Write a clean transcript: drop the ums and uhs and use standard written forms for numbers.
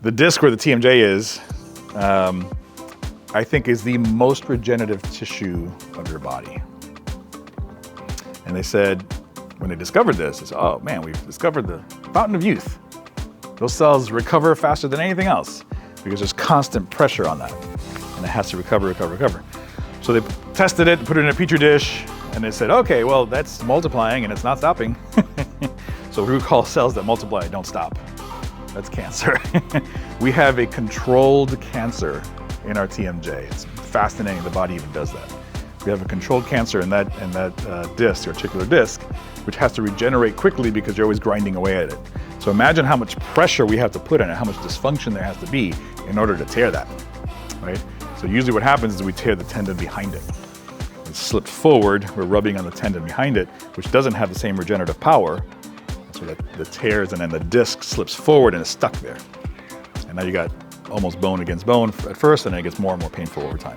The disc where the TMJ is, I think is the most regenerative tissue of your body. And they said, when they discovered this, it's, oh man, we've discovered the fountain of youth. Those cells recover faster than anything else because there's constant pressure on that. And it has to recover. So they tested it, put it in a petri dish, and they said, okay, well, that's multiplying and it's not stopping. So we call cells that multiply don't stop. That's cancer. We have a controlled cancer in our TMJ. It's fascinating the body even does that. We have a controlled cancer in that disc, the articular disc, which has to regenerate quickly because you're always grinding away at it. So imagine how much pressure we have to put on it, how much dysfunction there has to be in order to tear that, right? So usually what happens is we tear the tendon behind it. It slipped forward, we're rubbing on the tendon behind it, which doesn't have the same regenerative power. So that the tears and then the disc slips forward and is stuck there. And now you got almost bone against bone at first, and then it gets more and more painful over time.